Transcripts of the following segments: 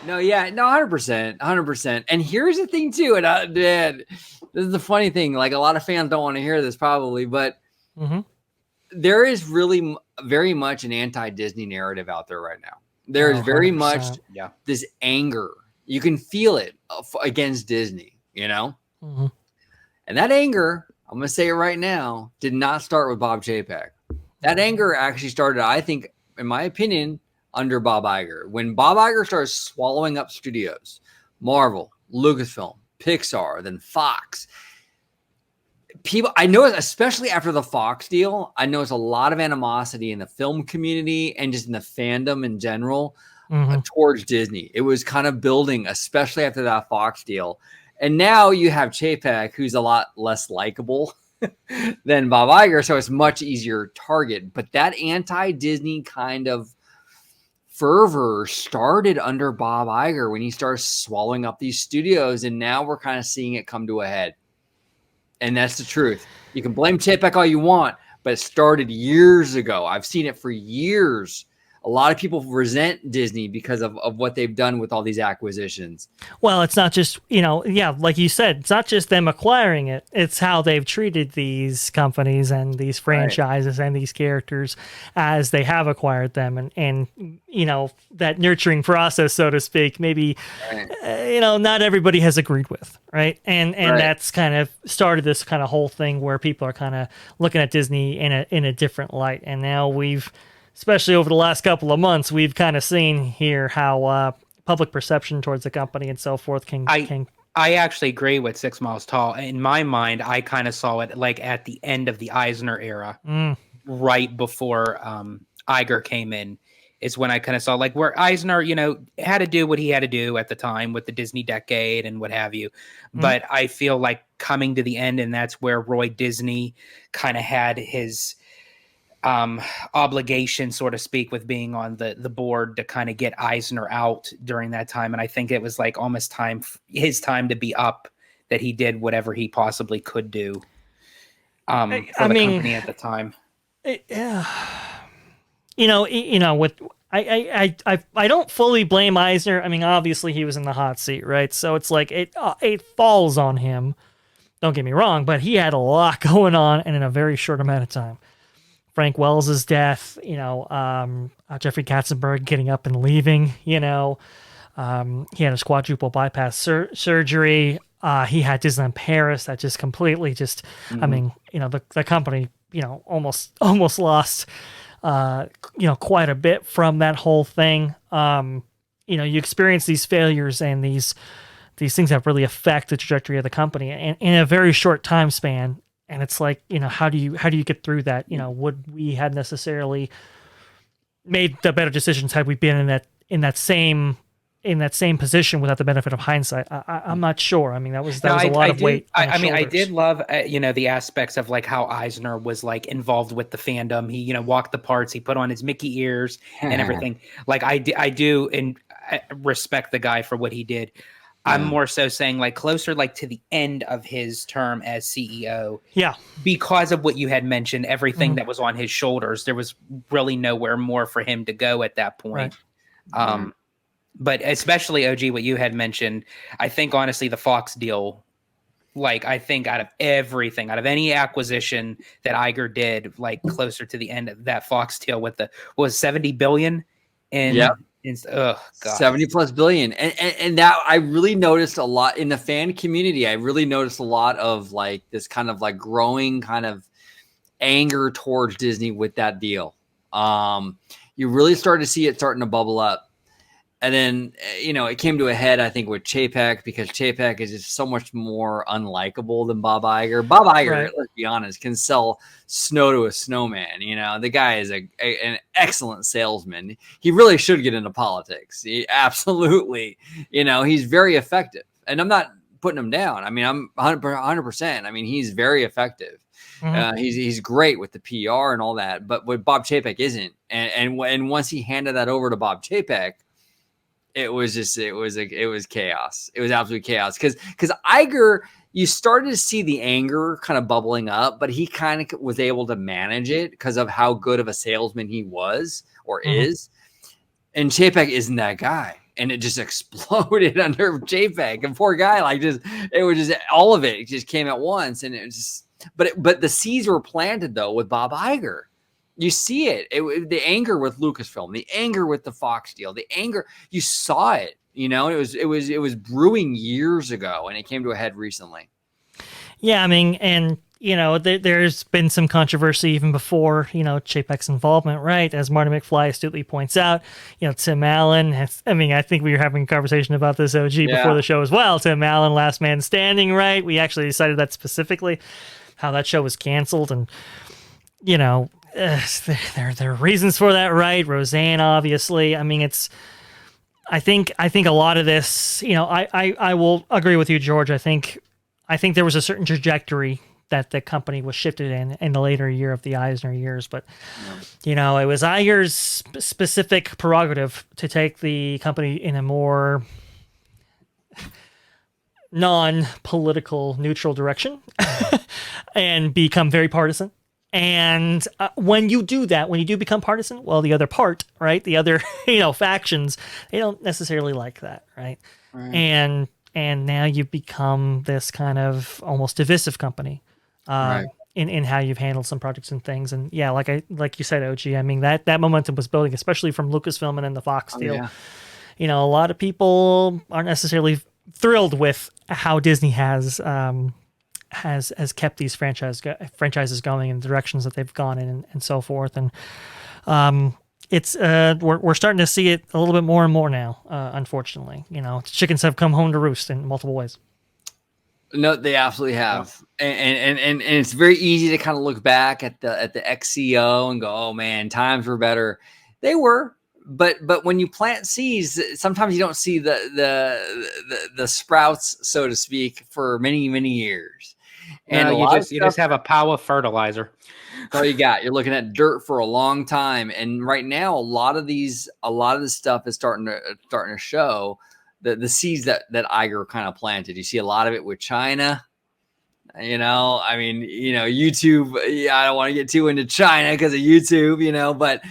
No, yeah, no, 100%, 100%. And here's the thing too, and man, this is the funny thing. Like a lot of fans don't want to hear this probably, but there is really very much an anti-Disney narrative out there right now. There is very much this anger. You can feel it against Disney, you know? And that anger, I'm going to say it right now, did not start with Bob Chapek. That anger actually started, I think, in my opinion, under Bob Iger. When Bob Iger started swallowing up studios, Marvel, Lucasfilm, Pixar, then Fox, people, I know, especially after the Fox deal, I noticed a lot of animosity in the film community and just in the fandom in general towards Disney. It was kind of building, especially after that Fox deal. And now you have Chapek, who's a lot less likable than Bob Iger, so it's much easier target. But that anti-Disney kind of fervor started under Bob Iger when he started swallowing up these studios, and now we're kind of seeing it come to a head. And that's the truth. You can blame Chapek all you want, but it started years ago. I've seen it for years. A lot of people resent Disney because of what they've done with all these acquisitions. Well, it's not just, like you said, it's not just them acquiring it. It's how they've treated these companies and these franchises and these characters as they have acquired them. And that nurturing process, so to speak, maybe, not everybody has agreed with. Right. And that's kind of started this kind of whole thing where people are kind of looking at Disney in a different light. And now especially over the last couple of months, we've kind of seen here how public perception towards the company and so forth can. I actually agree with 6 Miles Tall. In my mind, I kind of saw it like at the end of the Eisner era, right before Iger came in, is when I kind of saw like where Eisner, had to do what he had to do at the time with the Disney decade and what have you. But I feel like coming to the end, and that's where Roy Disney kind of had his obligation, so to speak, with being on the board to kind of get Eisner out during that time. And I think it was like almost his time to be up, that he did whatever he possibly could do for the company at the time. I don't fully blame Eisner. I mean, obviously he was in the hot seat, right? So it's like it falls on him. Don't get me wrong, but he had a lot going on and in a very short amount of time. Frank Wells' death, Jeffrey Katzenberg getting up and leaving, he had a quadruple bypass surgery. He had Disneyland Paris that just completely the company, almost lost, quite a bit from that whole thing. You experience these failures and these things that really affect the trajectory of the company in a very short time span. And it's like, how do you get through that? Would we have necessarily made the better decisions had we been in that same position without the benefit of hindsight? I'm not sure. I mean, that was a lot of weight. I did love, the aspects of like how Eisner was like involved with the fandom. He, walked the parts. He put on his Mickey ears and everything. Like I do and respect the guy for what he did. I'm more so saying like closer like to the end of his term as CEO. Yeah. Because of what you had mentioned, everything that was on his shoulders, there was really nowhere more for him to go at that point. Right. But especially OG, what you had mentioned, I think honestly the Fox deal, like I think out of any acquisition that Iger did, like closer to the end of that Fox deal with was $70 billion in 70 plus billion. And that I really noticed a lot in the fan community. I really noticed a lot of like this kind of like growing kind of anger towards Disney with that deal. You really started to see it starting to bubble up. And then, it came to a head, I think, with Chapek, because Chapek is just so much more unlikable than Bob Iger. Bob Iger, let's be honest, can sell snow to a snowman. The guy is an excellent salesman. He really should get into politics. Absolutely. He's very effective. And I'm not putting him down. I mean, I'm 100%. I mean, he's very effective. He's great with the PR and all that. But what Bob Chapek isn't. And once he handed that over to Bob Chapek, it was chaos. It was absolute chaos because Iger, you started to see the anger kind of bubbling up, but he kind of was able to manage it because of how good of a salesman he was or is. And Chapek isn't that guy. and it just exploded under Chapek. And poor guy, like it was just all of it just came at once, and it was just. But the seeds were planted though with Bob Iger. You see it. The anger with Lucasfilm, the anger with the Fox deal, the anger. You saw it. You know, it was brewing years ago, and it came to a head recently. Yeah, I mean, and you know, there's been some controversy even before, you know, Chapek's involvement, right? As Marty McFly astutely points out, you know, Tim Allen has, I mean, I think we were having a conversation about this, OG, before the show as well. Tim Allen, Last Man Standing, right? We actually decided that specifically, how that show was canceled. And, you know, there are reasons for that, right? Roseanne, obviously. I mean, I think a lot of this, you know, I will agree with you, George. I think there was a certain trajectory that the company was shifted in the later year of the Eisner years. But, you know, it was Iger's specific prerogative to take the company in a more non-political, neutral direction and become very partisan. And when you do that, when you do become partisan, well, the other part, right, the other, you know, factions, they don't necessarily like that, right? And now you've become this kind of almost divisive company. In how you've handled some projects and things. And yeah, like you said, OG, I mean, that momentum was building, especially from Lucasfilm and then the Fox deal. Yeah. You know, a lot of people aren't necessarily thrilled with how Disney has kept these franchises going in the directions that they've gone in and so forth. And it's we're starting to see it a little bit more and more now, unfortunately. You know, chickens have come home to roost in multiple ways. No, they absolutely have, and it's very easy to kind of look back at the XCO and go, "Oh man, times were better." They were, but when you plant seeds, sometimes you don't see the sprouts, so to speak, for many years. And you just have a pile of fertilizer. That's all you got. You're looking at dirt for a long time, and right now, a lot of this stuff is starting to show. The seeds that Iger kind of planted. You see a lot of it with China. You know, I mean, you know, YouTube, I don't want to get too into China because of YouTube, you know, but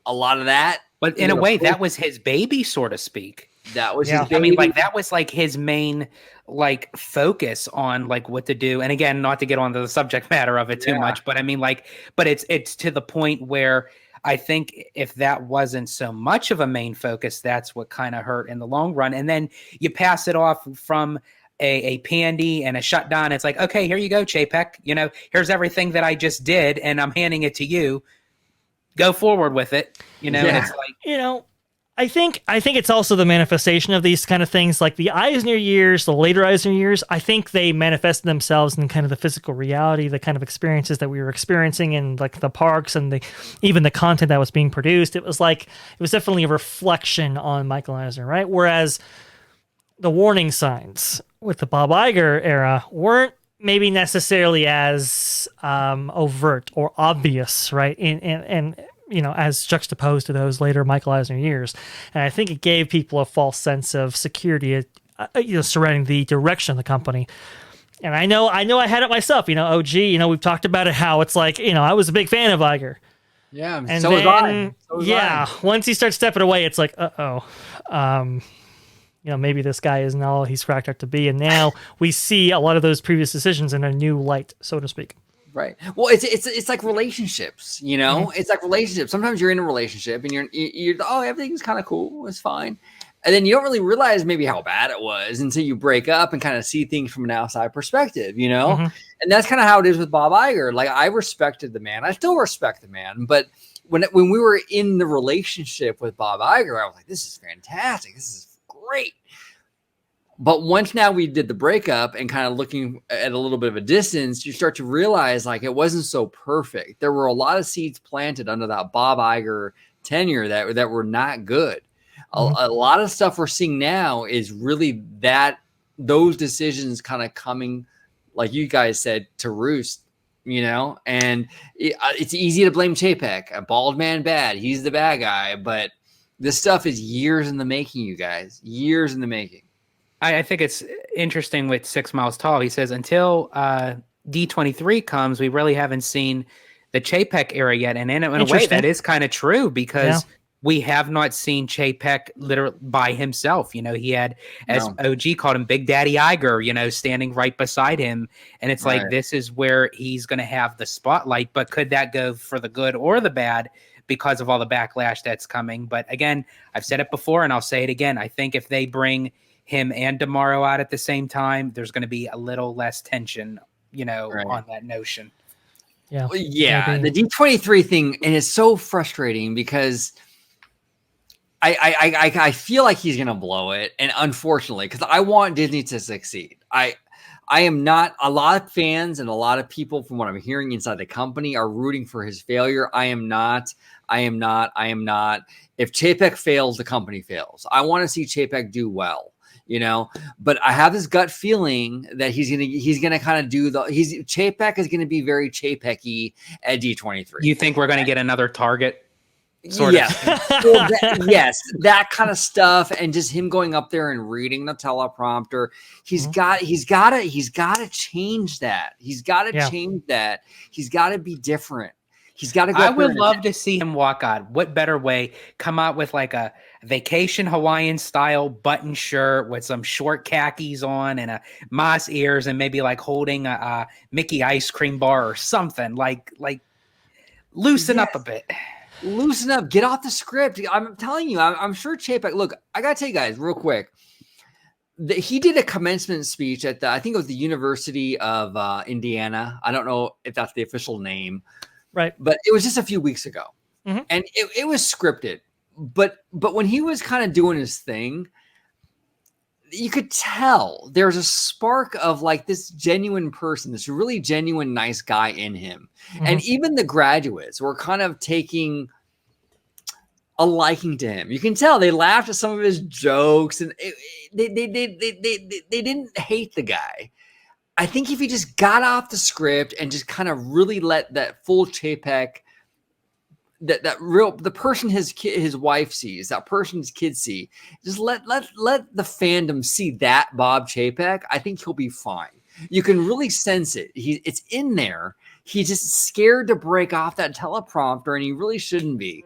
a lot of that. But in a way, that was his baby, so to speak. That was his baby. I mean, like, that was like his main, like, focus on like what to do. And again, not to get onto the subject matter of it too much, but I mean, like, but it's to the point where I think if that wasn't so much of a main focus, that's what kind of hurt in the long run. And then you pass it off from a pandy and a shutdown. It's like, okay, here you go, Chapek. You know, here's everything that I just did, and I'm handing it to you. Go forward with it. You know, and it's like, you know, I think it's also the manifestation of these kind of things, like the Eisner years, the later Eisner years. I think they manifested themselves in kind of the physical reality, the kind of experiences that we were experiencing in like the parks and even the content that was being produced. It was definitely a reflection on Michael Eisner, right? Whereas the warning signs with the Bob Iger era weren't maybe necessarily as overt or obvious, right? And you know, as juxtaposed to those later Michael Eisner years. And I think it gave people a false sense of security, you know, surrounding the direction of the company. And I know I had it myself, you know, OG, you know, we've talked about it, how it's like, you know, I was a big fan of Iger. Yeah. And so then, was I. Once he starts stepping away, it's like, you know, maybe this guy isn't all he's cracked up to be. And now we see a lot of those previous decisions in a new light, so to speak. Right. Well, it's like relationships, you know. It's like relationships. Sometimes you're in a relationship and you're oh, everything's kind of cool, it's fine, and then you don't really realize maybe how bad it was until you break up and kind of see things from an outside perspective, you know. And that's kind of how it is with Bob Iger. Like, I respected the man, I still respect the man, but when we were in the relationship with Bob Iger, I was like, this is fantastic, this is great. But once now we did the breakup and kind of looking at a little bit of a distance, you start to realize like it wasn't so perfect. There were a lot of seeds planted under that Bob Iger tenure that were not good. A lot of stuff we're seeing now is really those decisions kind of coming, like you guys said, to roost, you know. And it's easy to blame Chapek, a bald man bad. He's the bad guy. But this stuff is years in the making, you guys. Years in the making. I think it's interesting with 6 Miles Tall. He says, until D23 comes, we really haven't seen the Chapek era yet. And in a way, that is kind of true, because we have not seen Chapek literally by himself. You know, he had, as OG called him, Big Daddy Iger, you know, standing right beside him. And it's like, this is where he's going to have the spotlight. But could that go for the good or the bad because of all the backlash that's coming? But again, I've said it before and I'll say it again. I think if they bring him and DeMauro out at the same time, there's going to be a little less tension, you know, on that notion. Yeah. Yeah. The D23 thing, and it's so frustrating because I feel like he's gonna blow it, and unfortunately, because I want Disney to succeed. I am not. A lot of fans and a lot of people, from what I'm hearing inside the company, are rooting for his failure. I am not. If Chapek fails, the company fails. I want to see Chapek do well, you know. But I have this gut feeling that he's gonna kind of do Chapek is gonna be very Chapek-y at D23. You think we're gonna get another Target? Yes. Well, yes, that kind of stuff, and just him going up there and reading the teleprompter. He's got to change that. He's got to change that. He's got to be different. He's got to go. I would love to see him walk out. What better way? Come out with like a vacation Hawaiian style button shirt with some short khakis on and a moss ears, and maybe like holding a Mickey ice cream bar or something. Like loosen up a bit. Loosen up, get off the script. I'm telling you, I'm sure Chapek. Look, I gotta tell you guys real quick. He did a commencement speech at I think it was the University of Indiana. I don't know if that's the official name, right? But it was just a few weeks ago, and it was scripted. But when he was kind of doing his thing, you could tell there's a spark of like this genuine person, this really genuine, nice guy in him. And even the graduates were kind of taking a liking to him. You can tell they laughed at some of his jokes, and they didn't hate the guy. I think if he just got off the script and just kind of really let that full Chapek, the person his wife sees, that person's kids see, just let the fandom see that Bob Chapek, I think he'll be fine. You can really sense it. It's in there. He's just scared to break off that teleprompter, and he really shouldn't be.